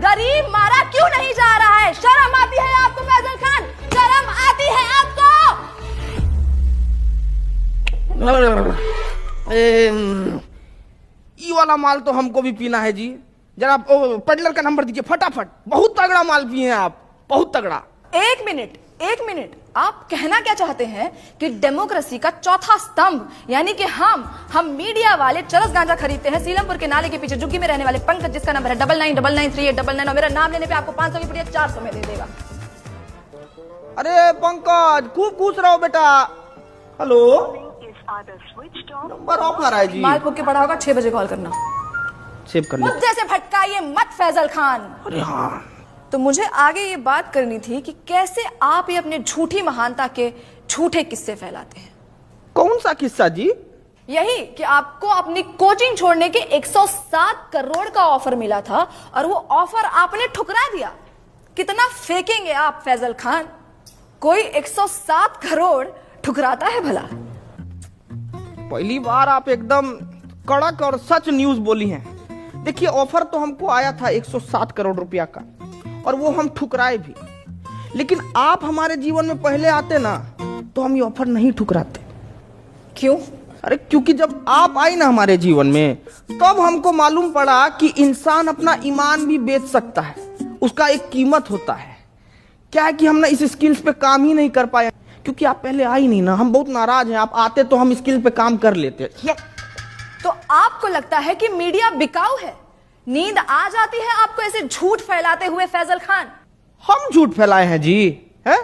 गरीब मारा क्यों नहीं जा रहा है? शर्म आती है आपको फैजल खान? शर्म आती है आपको? ये वाला माल तो हमको भी पीना है जी। जरा पेडलर का नंबर दीजिए फटाफट। बहुत तगड़ा माल पिए हैं आप, बहुत तगड़ा। एक मिनट, आप कहना क्या चाहते हैं कि डेमोक्रेसी का चौथा स्तंभ यानी कि हम मीडिया वाले चरस गांजा खरीदते हैं सीलमपुर के नाले के पीछे झुग्गी में रहने वाले पंकज, जिसका नंबर है 99993899, और मेरा नाम लेने पे आपको 500 की पुड़िया 400 में दे देगा। अरे पंकज खूब खुश रहो बेटा। हेलो, नंबर ऑफ आ रहा है जी। माल फूक के पड़ा होगा, 6 बजे कॉल करना। सेव कर लो। मुद्दे से भटकाइए मत फैजल खान। अरे हाँ, तो मुझे आगे ये बात करनी थी कि कैसे आप ये अपने झूठी महानता के झूठे किस्से फैलाते हैं। कौन सा किस्सा जी? यही कि आपको अपनी कोचिंग छोड़ने के 107 करोड़ का ऑफर मिला था और वो ऑफर आपने ठुकरा दिया। कितना फेंकेंगे आप फैजल खान? कोई 107 करोड़ ठुकराता है भला? पहली बार आप एकदम कड़क और सच न्यूज बोली हैं। देखिए, ऑफर तो हमको आया था 107 करोड़ रुपया का और वो हम ठुकराए भी, लेकिन आप हमारे जीवन में पहले आते ना तो हम ये ऑफर नहीं ठुकराते। क्यों? अरे क्योंकि जब आप आई ना हमारे जीवन में तब हमको मालूम पड़ा कि इंसान अपना ईमान भी बेच सकता है, उसका एक कीमत होता है। क्या है कि हम ना इस स्किल्स पे काम ही नहीं कर पाए क्योंकि आप पहले आई नहीं ना। हम बहुत नाराज हैं, आप आते तो हम स्किल पे काम कर लेते। तो आपको लगता है कि मीडिया बिकाऊ है? नींद आ जाती है आपको ऐसे झूठ फैलाते हुए फैजल खान? हम झूठ फैलाए हैं जी? है?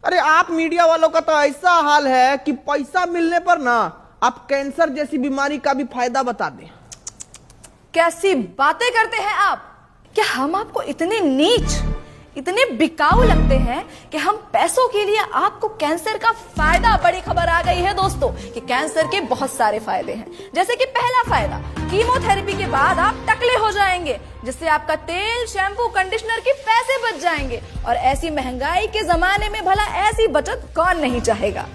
अरे आप मीडिया वालों का तो ऐसा हाल है कि पैसा मिलने पर ना आप कैंसर जैसी बीमारी का भी फायदा बता दें। कैसी बातें करते हैं आप? क्या हम आपको इतने नीच, इतने बिकाऊ लगते हैं कि हम पैसों के लिए आपको कैंसर का फायदा? बड़ी खबर आ गई है दोस्तों कि कैंसर के बहुत सारे फायदे हैं। जैसे कि पहला फायदा, कीमोथेरेपी के बाद आप टकले हो जाएंगे, जिससे आपका तेल, शैम्पू, कंडीशनर के पैसे बच जाएंगे। और ऐसी महंगाई के जमाने में भला ऐसी बचत कौन नहीं चाहेगा?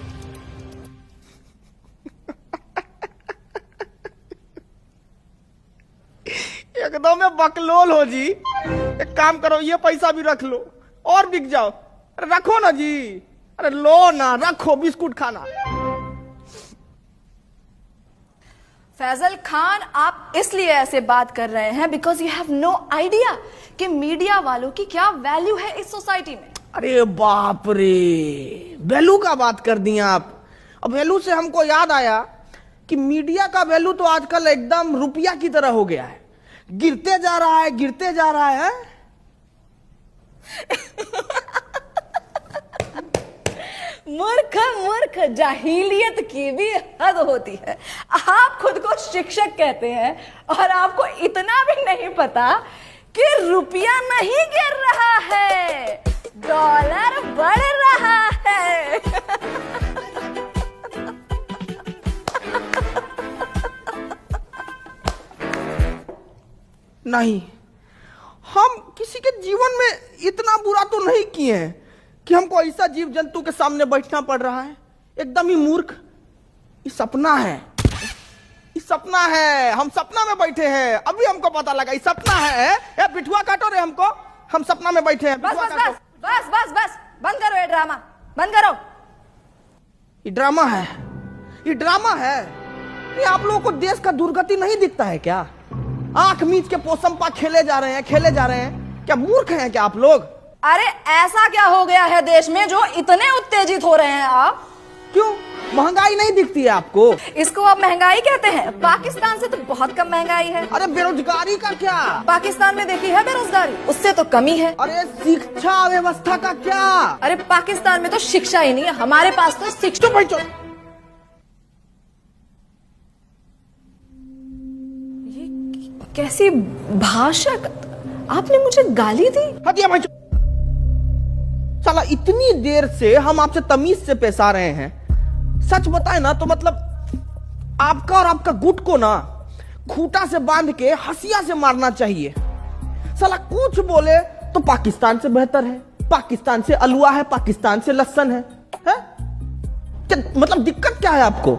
एकदम में बकलोल हो जी। एक काम करो, ये पैसा भी रख लो और बिक जाओ। अरे रखो ना जी, अरे लो ना, रखो, बिस्कुट खाना। फैजल खान, आप इसलिए ऐसे बात कर रहे हैं because you have no idea कि मीडिया वालों की क्या वैल्यू है इस सोसाइटी में। अरे बाप रे, वैल्यू का बात कर दिया आप। अब वैल्यू से हमको याद आया कि मीडिया का वैल्यू तो आजकल एकदम रुपया की तरह हो गया है, गिरते जा रहा है, गिरते जा रहा है। मूर्ख मूर्ख, जाहिलियत की भी हद होती है। आप खुद को शिक्षक कहते हैं और आपको इतना भी नहीं पता कि रुपया नहीं गिर रहा है, डॉलर बढ़ रहा है। नहीं, हम किसी के जीवन में इतना बुरा तो नहीं किए हैं कि हमको ऐसा जीव जंतु के सामने बैठना पड़ रहा है। एकदम ही मूर्ख। ये सपना है, ये सपना है। हम सपना में बैठे हैं, अभी हमको पता लगा ये सपना है। ए पिठुआ काटो रे हमको, हम सपना में बैठे हैं। बस बस बस बस बस बस, बंद करो ये ड्रामा, बंद करो। ये ड्रामा है, ये ड्रामा है। ये आप लोगों को देश का दुर्गति नहीं दिखता है क्या? आंख मीच के पोसंपा खेले जा रहे हैं, खेले जा रहे हैं। क्या मूर्ख हैं क्या आप लोग? अरे ऐसा क्या हो गया है देश में जो इतने उत्तेजित हो रहे हैं आप? क्यों, महंगाई नहीं दिखती है आपको? इसको आप महंगाई कहते हैं? पाकिस्तान से तो बहुत कम महंगाई है। अरे बेरोजगारी का क्या? पाकिस्तान में देखी है बेरोजगारी, उससे तो कमी है। अरे शिक्षा व्यवस्था का क्या? अरे पाकिस्तान में तो शिक्षा ही नहीं है, हमारे पास तो शिक्षा। ये कैसी भाषा? आपने मुझे गाली दी? हटिया भाई। साला इतनी देर से हम आपसे तमीज से पेश आ रहे हैं। सच बताए ना तो मतलब आपका और आपका गुट को ना खूंटा से बांध के हंसिया से मारना चाहिए। साला कुछ बोले तो पाकिस्तान से बेहतर है, पाकिस्तान से अलुआ है, पाकिस्तान से लहसन है? क्या मतलब दिक्कत क्या है आपको?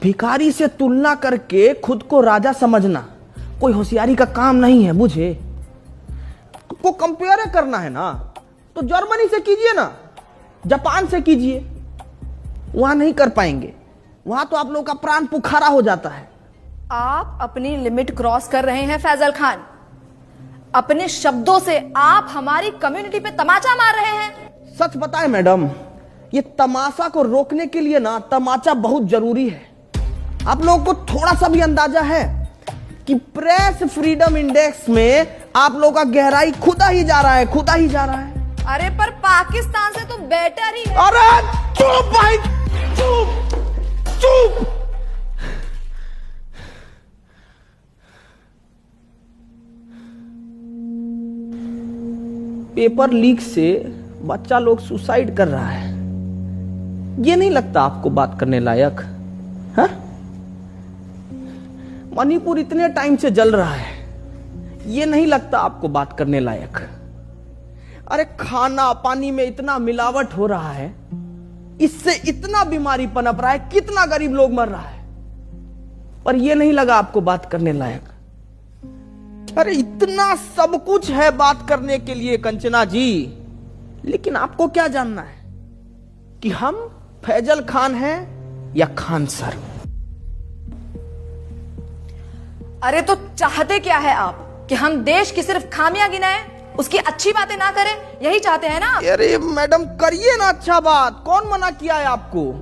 भिखारी से तुलना करके खुद को राजा समझना कोई होशियारी का काम नहीं है, बुझे? को कंपेयर करना है ना तो जर्मनी से कीजिए ना, जापान से कीजिए, वहां नहीं कर पाएंगे, वहां तो आप लोगों का प्राण पुखारा हो जाता है। आप अपनी लिमिट क्रॉस कर रहे हैं फैजल खान। अपने शब्दों से आप हमारी कम्युनिटी पे तमाचा मार रहे हैं। सच बताएं मैडम, ये तमाशा को रोकने के लिए ना तमाचा बहुत जरूरी है। आप लोगों को थोड़ा सा भी अंदाजा है कि प्रेस फ्रीडम इंडेक्स में आप लोगों का गहराई खुदा ही जा रहा है, खुदा ही जा रहा है। अरे पर पाकिस्तान से तो बेटर ही है। अरे चुप भाई, चुप चुप। पेपर लीक से बच्चा लोग सुसाइड कर रहा है, ये नहीं लगता आपको बात करने लायक? हाँ? मणिपुर इतने टाइम से जल रहा है, ये नहीं लगता आपको बात करने लायक? अरे खाना पानी में इतना मिलावट हो रहा है, इससे इतना बीमारी पनप रहा है, कितना गरीब लोग मर रहा है, पर यह नहीं लगा आपको बात करने लायक? अरे इतना सब कुछ है बात करने के लिए कंचना जी, लेकिन आपको क्या जानना है कि हम फैजल खान हैं या खान सर? अरे तो चाहते क्या है आप कि हम देश की सिर्फ खामियां गिनाएं, उसकी अच्छी बातें ना करें? यही चाहते हैं ना? अरे मैडम करिए ना अच्छा बात, कौन मना किया है आपको?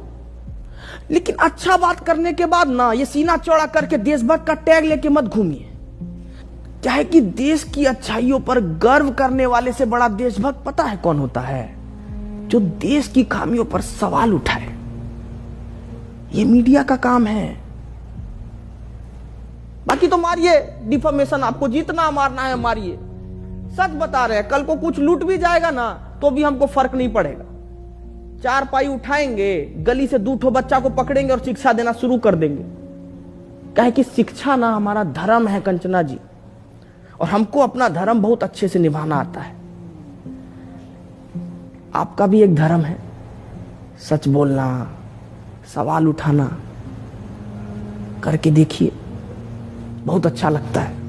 लेकिन अच्छा बात करने के बाद ना ये सीना चौड़ा करके देशभक्त का टैग लेके मत घूमिए। क्या है कि देश की अच्छाइयों पर गर्व करने वाले से बड़ा देशभक्त पता है कौन होता है? जो देश की खामियों पर सवाल उठाए। ये मीडिया का काम है। बाकी तो मारिए डिफॉर्मेशन, आपको जितना मारना है मारिए। सच बता रहे हैं, कल को कुछ लूट भी जाएगा ना तो भी हमको फर्क नहीं पड़ेगा। 4 पाई उठाएंगे, गली से 2 ठो बच्चा को पकड़ेंगे और शिक्षा देना शुरू कर देंगे। कहे कि शिक्षा ना हमारा धर्म है कंचना जी, और हमको अपना धर्म बहुत अच्छे से निभाना आता है। आपका भी एक धर्म है, सच बोलना, सवाल उठाना। करके देखिए, बहुत अच्छा लगता है।